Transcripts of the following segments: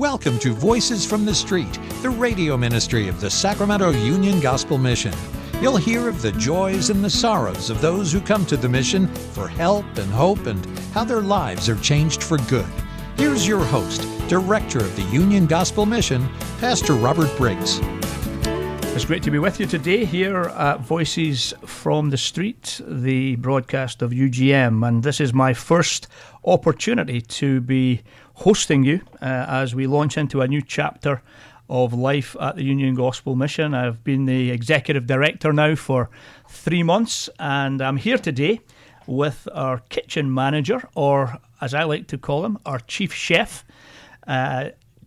Welcome to Voices from the Street, the radio ministry of the Sacramento Union Gospel Mission. You'll hear of the joys and the sorrows of those who come to the mission for help and hope and how their lives are changed for good. Here's your host, Director of the Union Gospel Mission, Pastor Robert Briggs. It's great to be with you today here at Voices from the Street, the broadcast of UGM, and this is my first opportunity to be hosting you as we launch into a new chapter of life at the Union Gospel Mission. I've been the Executive Director now for 3 months, and I'm here today with our kitchen manager, or as I like to call him, our chief chef,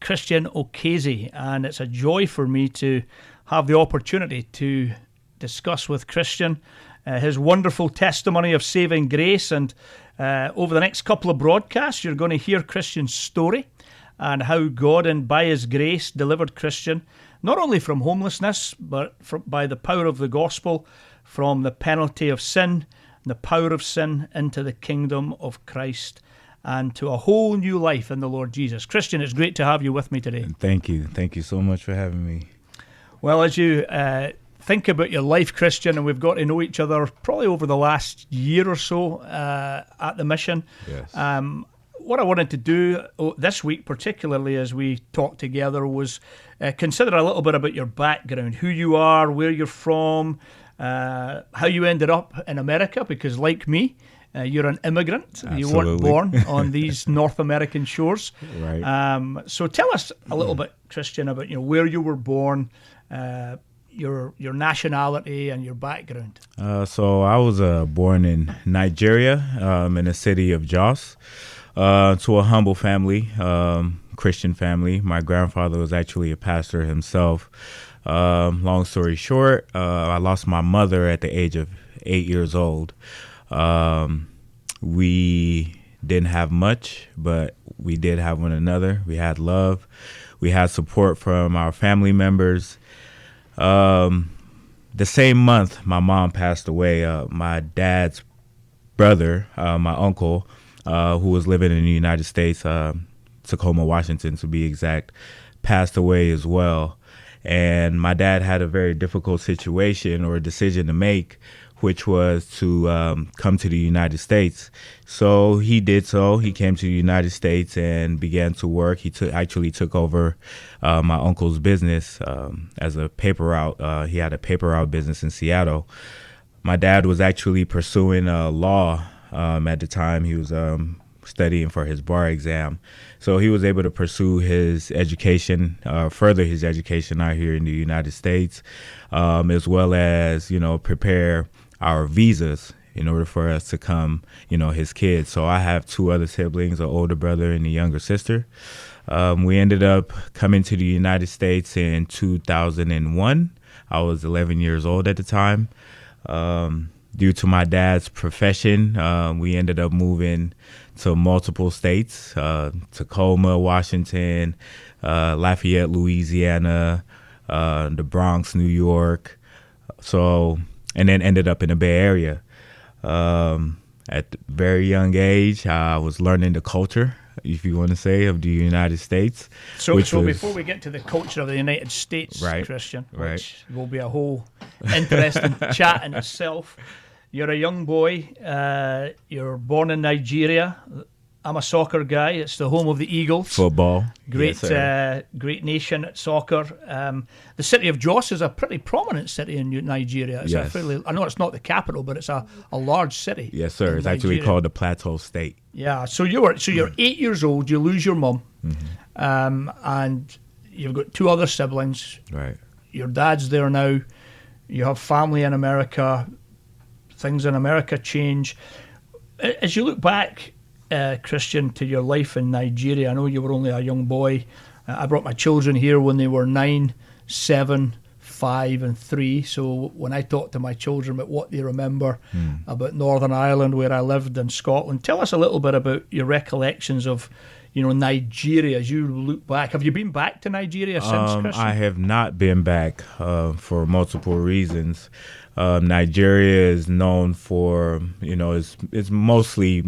Christian Okeze, and it's a joy for me to have the opportunity to discuss with Christian his wonderful testimony of saving grace. And over the next couple of broadcasts, you're going to hear Christian's story and how God, and by His grace, delivered Christian not only from homelessness, but by the power of the gospel, from the penalty of sin, the power of sin, into the kingdom of Christ, and to a whole new life in the Lord Jesus. Christian, it's great to have you with me today. Thank you. Thank you so much for having me. Well, as you think about your life, Christian, and we've got to know each other probably over the last year or so at the mission. Yes. What I wanted to do this week, particularly as we talked together, was consider a little bit about your background, who you are, where you're from, how you ended up in America, because like me, you're an immigrant. Absolutely. You weren't born on these North American shores. Right. So tell us a little bit, Christian, about where you were born, your nationality and your background. So I was born in Nigeria, in the city of Jos, to a humble family, Christian family. My grandfather was actually a pastor himself. Long story short, I lost my mother at the age of 8 years old. We didn't have much, but we did have one another. We had love. We had support from our family members. The same month my mom passed away, my dad's brother, my uncle, who was living in the United States, Tacoma, Washington to be exact, passed away as well. And my dad had a very difficult situation or decision to make, which was to come to the United States. So he did so. He came to the United States and began to work. He actually took over my uncle's business as a paper route. He had a paper route business in Seattle. My dad was actually pursuing law at the time. He was studying for his bar exam. So he was able to pursue his education, further his education out here in the United States, as well as, prepare our visas in order for us to come, his kids. So I have 2 other siblings, an older brother and a younger sister. We ended up coming to the United States in 2001. I was 11 years old at the time. Due to my dad's profession, we ended up moving to multiple states, Tacoma, Washington, Lafayette, Louisiana, the Bronx, New York. And then ended up in the Bay Area. At a very young age, I was learning the culture, if you want to say, of the United States. So before we get to the culture of the United States, right, Christian, which will be a whole interesting chat in itself, you're a young boy. You're born in Nigeria. I'm a soccer guy. It's the home of the Eagles. Football. Great, yes, great nation at soccer. The city of Jos is a pretty prominent city in Nigeria. It's yes. I know it's not the capital, but it's a large city. Yes, sir. It's Nigeria. actually called the Plateau State. Yeah. So you're 8 years old. You lose your mum, and you've got 2 other siblings. Right. Your dad's there now. You have family in America. Things in America change. As you look back, Christian, to your life in Nigeria, I know you were only a young boy. I brought my children here when they were 9, 7, 5 and 3. So when I talk to my children about what they remember about Northern Ireland, where I lived, in Scotland, tell us a little bit about your recollections of, Nigeria, as you look back? Have you been back to Nigeria since, Christian? I have not been back for multiple reasons. Nigeria is known for, it's mostly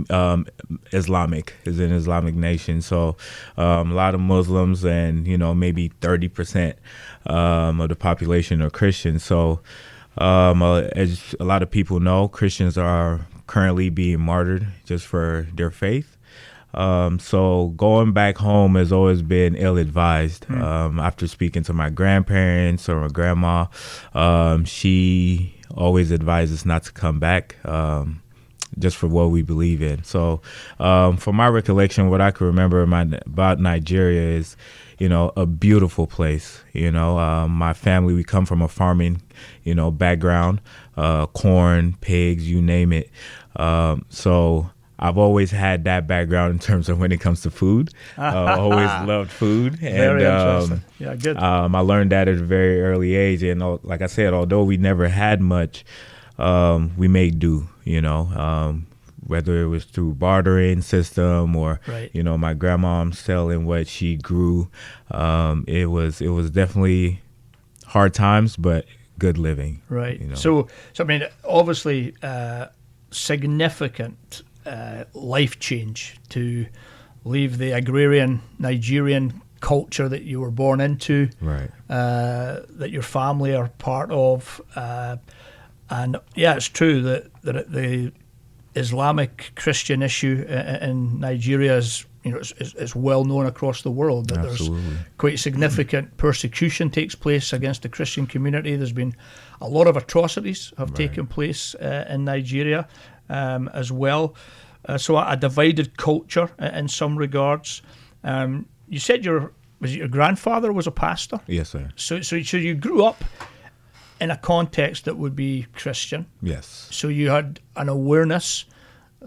Islamic, is an Islamic nation. So a lot of Muslims and, maybe 30% of the population are Christians. So as a lot of people know, Christians are currently being martyred just for their faith. So going back home has always been ill-advised. After speaking to my grandparents or my grandma, she always advises not to come back, just for what we believe in. So from my recollection, what I can remember about Nigeria is, a beautiful place. My family, we come from a farming, background, corn, pigs, you name it. So I've always had that background in terms of when it comes to food. Always loved food. Very interesting. Yeah, good. I learned that at a very early age. And like I said, although we never had much, we made do, whether it was through bartering system or, right. My grandma selling what she grew. It was definitely hard times, but good living. Right. So I mean, obviously significant life change to leave the agrarian Nigerian culture that you were born into, right? That your family are part of, and yeah, it's true that the Islamic Christian issue in Nigeria is is well known across the world that Absolutely. There's quite significant persecution takes place against the Christian community. There's been a lot of atrocities have taken place in Nigeria as well. So a divided culture in some regards. You said your grandfather was a pastor? Yes, sir. So you grew up in a context that would be Christian. Yes. So you had an awareness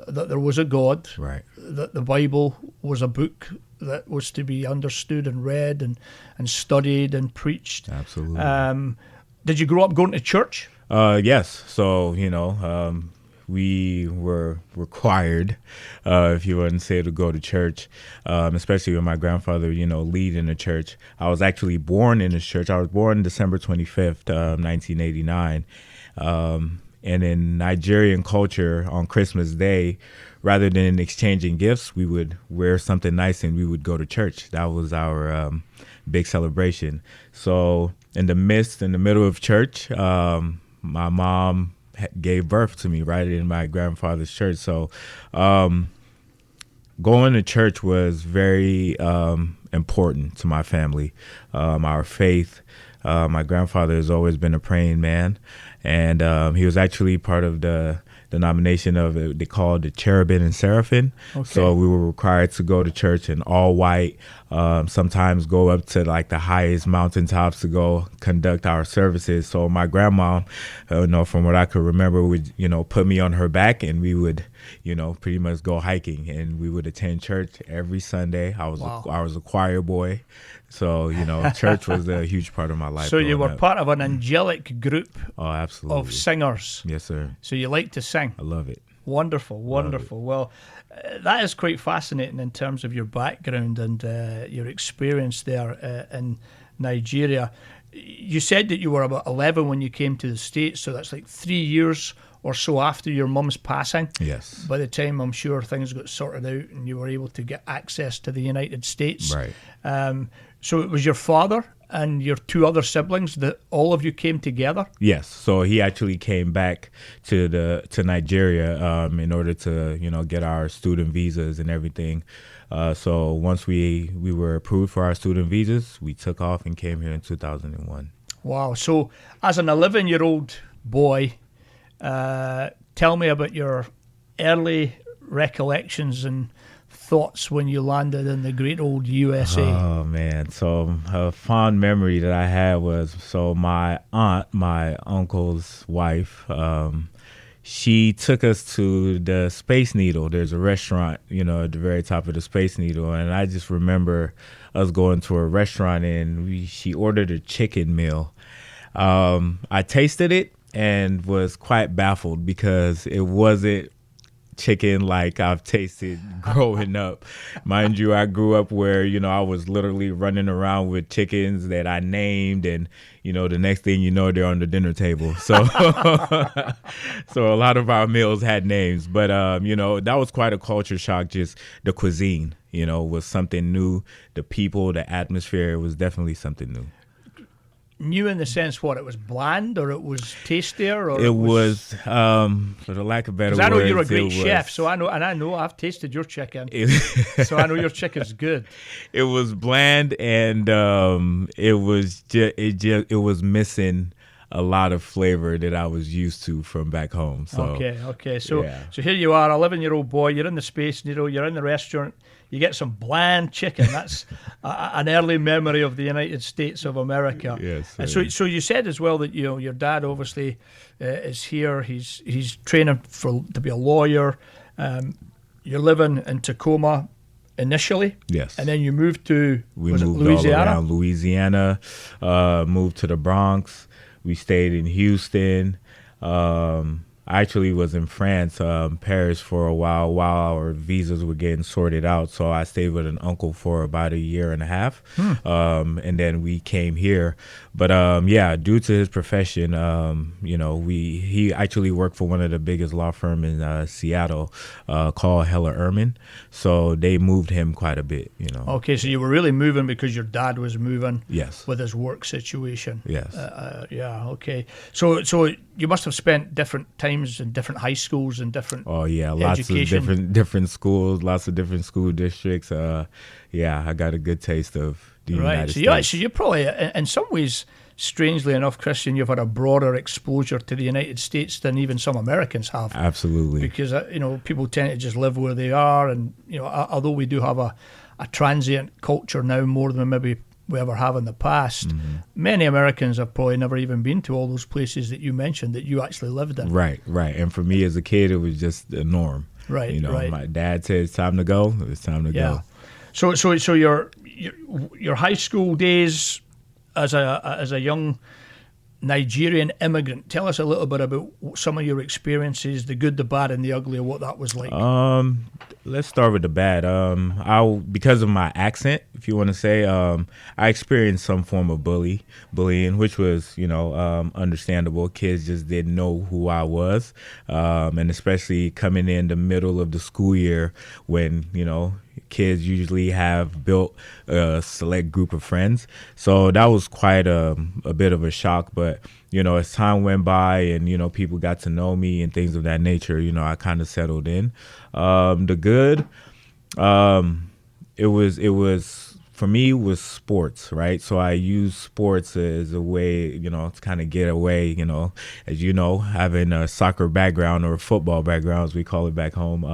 that there was a God, Right. that the Bible was a book that was to be understood and read and studied and preached. Absolutely. Did you grow up going to church? Yes. So, we were required, if you wouldn't say, to go to church, especially with my grandfather, leading the church. I was actually born in this church. I was born December 25th, 1989. And in Nigerian culture, on Christmas Day, rather than exchanging gifts, we would wear something nice and we would go to church. That was our big celebration. So in the middle of church, my mom gave birth to me right in my grandfather's church. So going to church was very important to my family, our faith. My grandfather has always been a praying man, and he was actually part of the denomination of they called the Cherubim and Seraphim. Okay. So we were required to go to church in all white, sometimes go up to like the highest mountaintops to go conduct our services. So my grandma, from what I could remember, would, put me on her back and we would, pretty much go hiking, and we would attend church every Sunday. I was a choir boy. So, church was a huge part of my life. So you were part of an angelic group absolutely. Of singers. Yes, sir. So you like to sing. I love it. Wonderful. Well, that is quite fascinating in terms of your background and your experience there in Nigeria. You said that you were about 11 when you came to the States, so that's like 3 years or so after your mum's passing. Yes. By the time, I'm sure, things got sorted out and you were able to get access to the United States. Right. So it was your father and your two other siblings that all of you came together? Yes. So he actually came back to Nigeria in order to, get our student visas and everything. So once we were approved for our student visas, we took off and came here in 2001. Wow. So as an 11-year-old boy, tell me about your early recollections and thoughts when you landed in the great old USA. Oh, man. So a fond memory that I had was, my aunt, my uncle's wife, she took us to the Space Needle. There's a restaurant, at the very top of the Space Needle. And I just remember us going to a restaurant and she ordered a chicken meal. I tasted it and was quite baffled because it wasn't chicken like I've tasted growing up. Mind you, I grew up where, I was literally running around with chickens that I named, and, the next thing you know, they're on the dinner table. So, so a lot of our meals had names, but, that was quite a culture shock. Just the cuisine, was something new. The people, the atmosphere was definitely something new. New in the sense what? It was bland, or it was tastier, or it was for the lack of better words. I know you're a great chef, so I know I've tasted your chicken, so I know your chicken's good. It was bland, and it was missing a lot of flavor that I was used to from back home. So okay. So here you are, 11-year-old boy. You're in the space needle. You're in the restaurant. You get some bland chicken. That's an early memory of the United States of America. Yes. And so you said as well that your dad obviously is here. He's training to be a lawyer. You're living in Tacoma initially. Yes. And then you moved to Louisiana. All around Louisiana. Moved to the Bronx. We stayed in Houston. I actually was in France, Paris for a while our visas were getting sorted out. So I stayed with an uncle for about a year and a half. And then we came here. But due to his profession, he actually worked for one of the biggest law firms in Seattle called Heller Ehrman. So they moved him quite a bit, Okay, so you were really moving because your dad was moving. Yes. With his work situation. Yes. Okay. So you must have spent different times in different high schools and different lots of different schools, lots of different school districts. I got a good taste of the United States. So you're probably, in some ways, strangely enough, Christian, you've had a broader exposure to the United States than even some Americans have. Absolutely. Because, people tend to just live where they are. And, although we do have a transient culture now more than maybe we ever have in the past, many Americans have probably never even been to all those places that you mentioned that you actually lived in. Right. And for me as a kid, it was just the norm. Right. My dad said it's time to go. It's time to go. So your high school days as a young Nigerian immigrant, tell us a little bit about some of your experiences, the good, the bad, and the ugly, of what that was like. Let's start with the bad. Because of my accent, if you want to say, I experienced some form of bullying, which was, understandable. Kids just didn't know who I was, and especially coming in the middle of the school year when, kids usually have built a select group of friends. So that was quite a bit of a shock. But, as time went by and, people got to know me and things of that nature, I kind of settled in. The good, it was for me was sports, right? So I use sports as a way, to kind of get away, as having a soccer background or a football background, as we call it back home,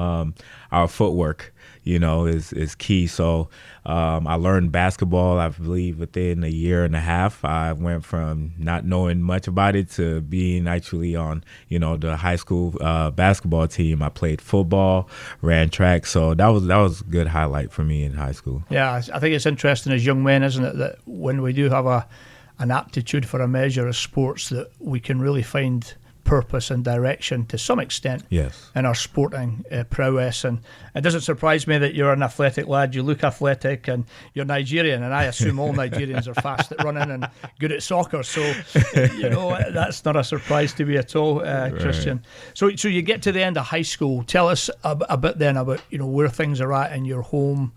our footwork, is key. So I learned basketball, I believe, within a year and a half. I went from not knowing much about it to being actually on, the high school basketball team. I played football, ran track. So that was a good highlight for me in high school. Yeah, I think it's interesting as young men, isn't it, that when we do have an aptitude for a measure of sports, that we can really find purpose and direction to some extent in our sporting prowess. And it doesn't surprise me that you're an athletic lad. You look athletic and you're Nigerian, and I assume all Nigerians are fast at running and good at soccer. So, that's not a surprise to me at all, Christian. So you get to the end of high school. Tell us a bit then about, where things are at in your home,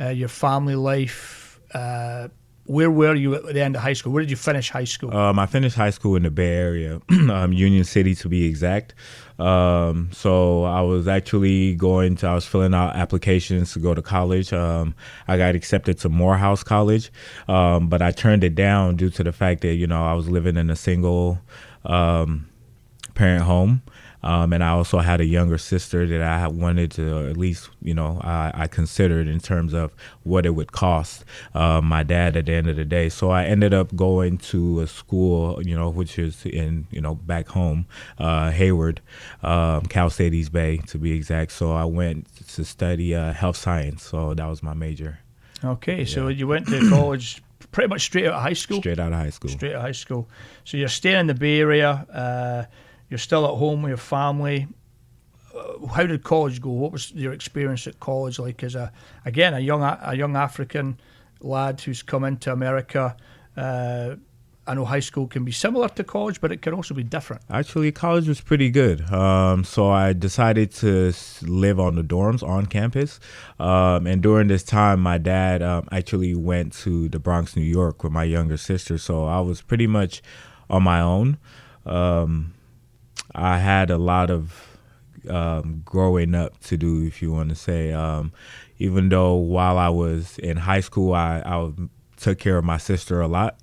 your family life. Where were you at the end of high school? Where did you finish high school? I finished high school in the Bay Area, Union City to be exact. So I was actually I was filling out applications to go to college. I got accepted to Morehouse College, but I turned it down due to the fact that, I was living in a single parent home. And I also had a younger sister that I wanted to at least, I considered in terms of what it would cost my dad at the end of the day. So I ended up going to a school, which is in, back home, Hayward, Cal State East Bay to be exact. So I went to study health science. So that was my major. Okay, so you went to college pretty much straight out of high school? Straight out of high school. Straight out of high school. So you're staying in the Bay Area. You're still at home with your family. how did college go? What was your experience at college like as a young African lad who's come into America? I know high school can be similar to college, but it can also be different. Actually, college was pretty good. So I decided to live on the dorms on campus. And during this time, my dad actually went to the Bronx, New York with my younger sister. So I was pretty much on my own. I had a lot of growing up to do, if you want to say. Even though while I was in high school, I took care of my sister a lot.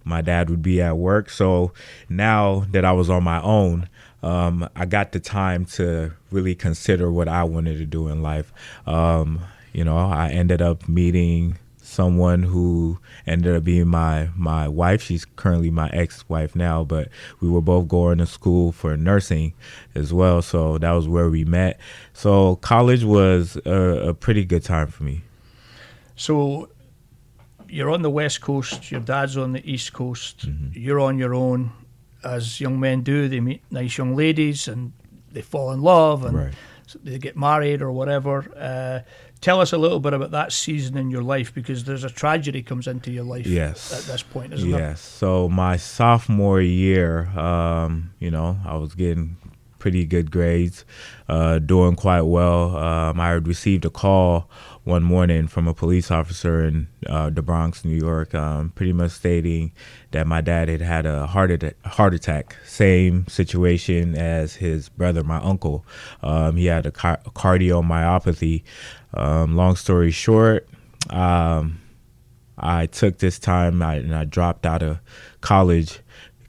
My dad would be at work. So now that I was on my own, I got the time to really consider what I wanted to do in life. I ended up meeting someone who ended up being my wife. She's currently my ex-wife now, but we were both going to school for nursing as well. So that was where we met. So college was a pretty good time for me. So you're on the West Coast, your dad's on the East Coast, Mm-hmm. you're on your own, as young men do. They meet nice young ladies and they fall in love and Right. they get married or whatever. Tell us a little bit about that season in your life, because there's a tragedy comes into your life Yes. at this point, isn't there? Yes. So my sophomore year, I was getting pretty good grades, doing quite well. I had received a call one morning from a police officer in the Bronx, New York, pretty much stating that my dad had a heart attack. Same situation as his brother, my uncle. He had a cardiomyopathy. Long story short, I took this time and I dropped out of college,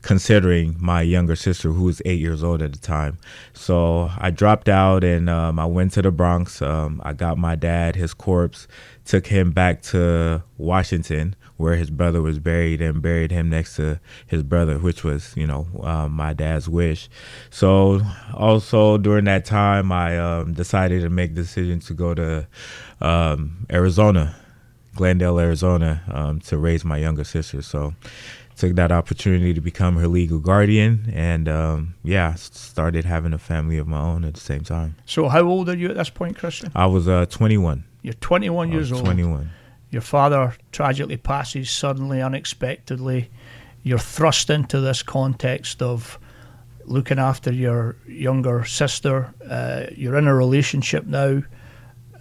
considering my younger sister, who was 8 years old at the time. So I dropped out and I went to the Bronx. I got my dad, his corpse, took him back to Washington, where his brother was buried, and buried him next to his brother, which was, my dad's wish. So also during that time, I decided to make the decision to go to Arizona, Glendale, Arizona, to raise my younger sister. So took that opportunity to become her legal guardian, and started having a family of my own at the same time. So how old are you at this point, Christian? I was 21. You're 21 years old. 21. Your father tragically passes suddenly, unexpectedly. You're thrust into this context of looking after your younger sister. You're in a relationship now.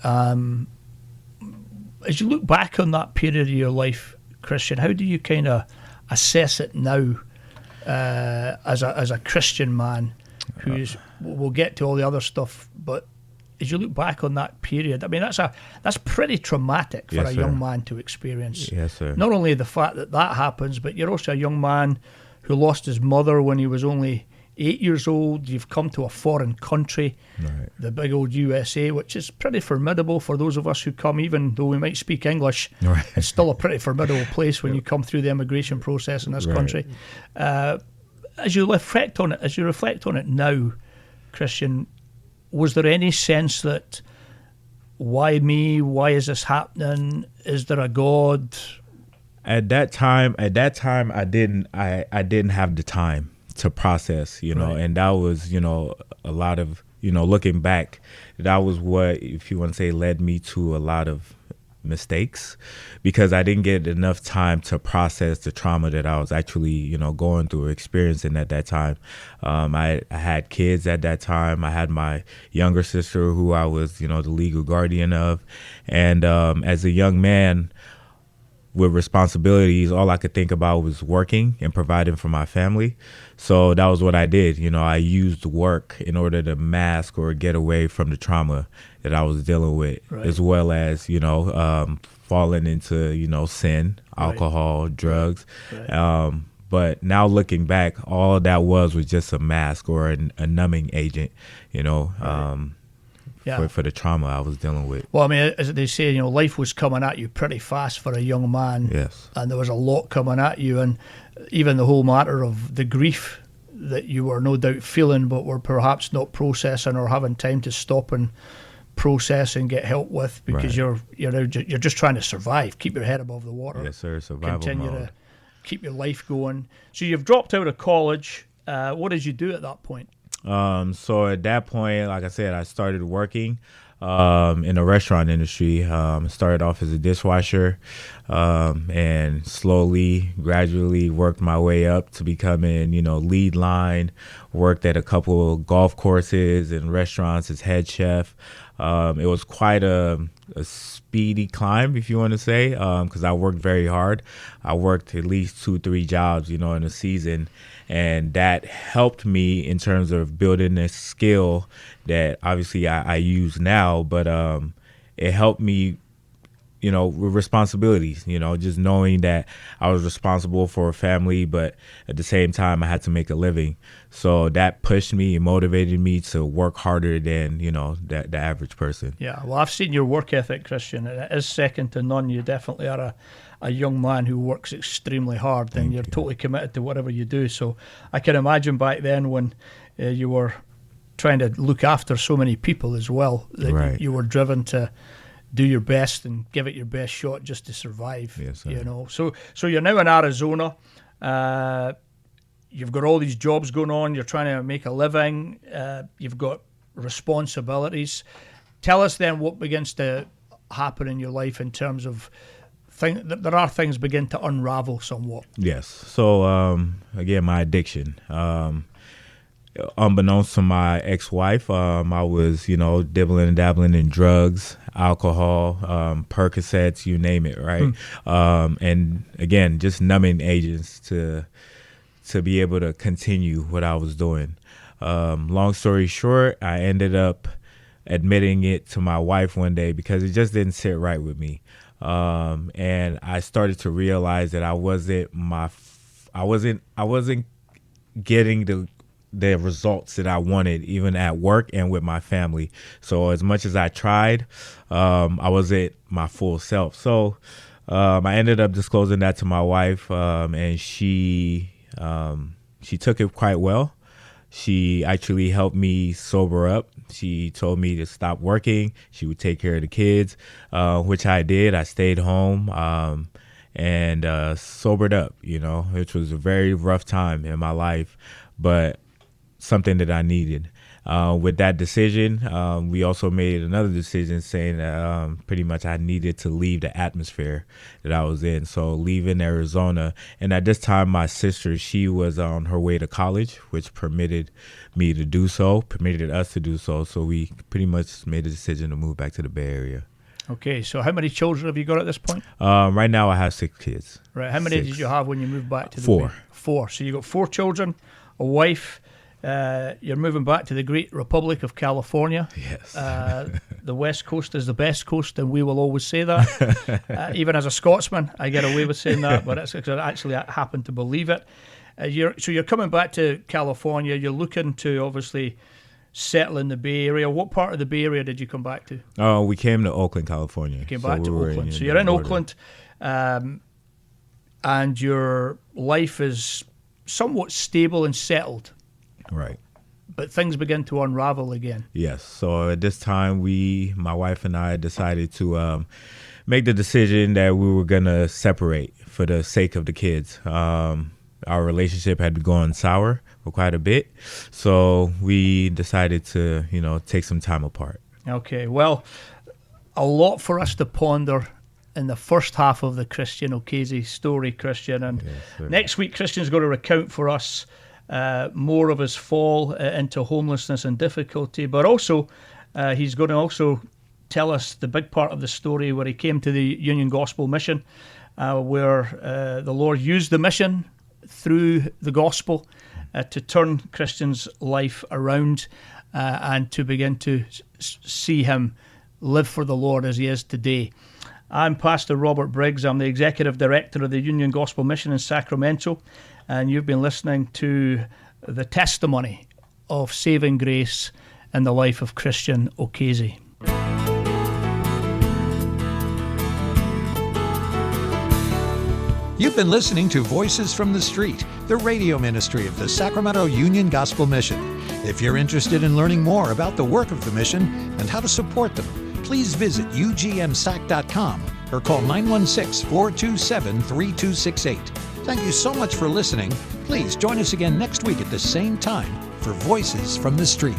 As you look back on that period of your life, Christian, how do you kind of assess it now as a Christian man who's, we'll get to all the other stuff, but as you look back on that period, I mean, that's pretty traumatic for Yes, a sir. young man to experience. Yes, sir. Not only the fact that happens, but you're also a young man who lost his mother when he was only 8 years old. You've come to a foreign country, Right. the big old USA, which is pretty formidable for those of us who come, even though we might speak English. Right. It's still a pretty formidable place when you come through the immigration process in this Right. country. As you reflect on it now, Christian, was there any sense that, why me? Why is this happening? Is there a God? At that time, I didn't have the time to process, Right. and that was, a lot of, looking back, that was what, if you want to say, led me to a lot of mistakes, because I didn't get enough time to process the trauma that I was actually, going through or experiencing at that time. I had kids at that time. I had my younger sister who I was, the legal guardian of. And as a young man with responsibilities, all I could think about was working and providing for my family. So that was what I did. I used work in order to mask or get away from the trauma that I was dealing with, Right. as well as, falling into, sin, alcohol, drugs. Right. But now looking back, all that was just a mask or a numbing agent, Yeah. for the trauma I was dealing with. Well, I mean, as they say, life was coming at you pretty fast for a young man. Yes. And there was a lot coming at you, and even the whole matter of the grief that you were no doubt feeling, but were perhaps not processing or having time to stop and process and get help with, because Right. you're just trying to survive, keep your head above the water. Yes, sir. Survival Continue mode. to keep your life going. So you've dropped out of college. What did you do at that point? So at that point, like I said, I started working in the restaurant industry. Started off as a dishwasher, and slowly, gradually worked my way up to becoming, lead line. Worked at a couple of golf courses and restaurants as head chef. It was quite a speedy climb, if you want to say, because I worked very hard. I worked at least 2-3 jobs, in a season. And that helped me in terms of building this skill that obviously I use now, but it helped me, with responsibilities, just knowing that I was responsible for a family, but at the same time I had to make a living. So that pushed me and motivated me to work harder than, the average person. Yeah, well, I've seen your work ethic, Christian, and it is second to none. You definitely are a young man who works extremely hard, and you're totally committed to whatever you do. So I can imagine back then when you were trying to look after so many people as well, that Right. you were driven to do your best and give it your best shot just to survive. Yes, sir. So you're now in Arizona. You've got all these jobs going on. You're trying to make a living. You've got responsibilities. Tell us then what begins to happen in your life in terms of there are things begin to unravel somewhat. Yes. So, again, my addiction. Unbeknownst to my ex-wife, I was, dibbling and dabbling in drugs, alcohol, Percocets, you name it, right? And again, just numbing agents to be able to continue what I was doing. Long story short, I ended up admitting it to my wife one day because it just didn't sit right with me. And I started to realize that I wasn't getting the results that I wanted, even at work and with my family. So as much as I tried, I wasn't my full self. So I ended up disclosing that to my wife, and she took it quite well. She actually helped me sober up. She told me to stop working. She would take care of the kids, which I did. I stayed home and sobered up, which was a very rough time in my life, but something that I needed. With that decision, we also made another decision saying that pretty much I needed to leave the atmosphere that I was in. So leaving Arizona. And at this time, my sister, she was on her way to college, which permitted us to do so. So we pretty much made a decision to move back to the Bay Area. Okay, so how many children have you got at this point? Right now I have 6 kids. Right, how many did you have when you moved back to the 4. Bay? 4. So you got 4 children, a wife. You're moving back to the great Republic of California. Yes. The West Coast is the best coast, and we will always say that. Even as a Scotsman, I get away with saying that, but it's because I actually happen to believe it. You're coming back to California. You're looking to obviously settle in the Bay Area. What part of the Bay Area did you come back to? Oh, we came to Oakland, California. You came back to Oakland. So you're in Oakland, and your life is somewhat stable and settled. Right. But things begin to unravel again. Yes. So at this time, my wife and I decided to make the decision that we were going to separate for the sake of the kids. Our relationship had been going sour for quite a bit. So we decided to, take some time apart. Okay. Well, a lot for us to ponder in the first half of the Christian Okeze story, Christian. And Yes, next week, Christian's going to recount for us more of his fall into homelessness and difficulty, but also he's going to also tell us the big part of the story where he came to the Union Gospel Mission, where the Lord used the mission through the gospel to turn Christian's life around and to begin to see him live for the Lord as he is today. I'm Pastor Robert Briggs. I'm the Executive Director of the Union Gospel Mission in Sacramento, and you've been listening to the testimony of saving grace in the life of Christian Okeze. You've been listening to Voices from the Street, the radio ministry of the Sacramento Union Gospel Mission. If you're interested in learning more about the work of the mission and how to support them, please visit ugmsac.com or call 916-427-3268. Thank you so much for listening. Please join us again next week at the same time for Voices from the Street.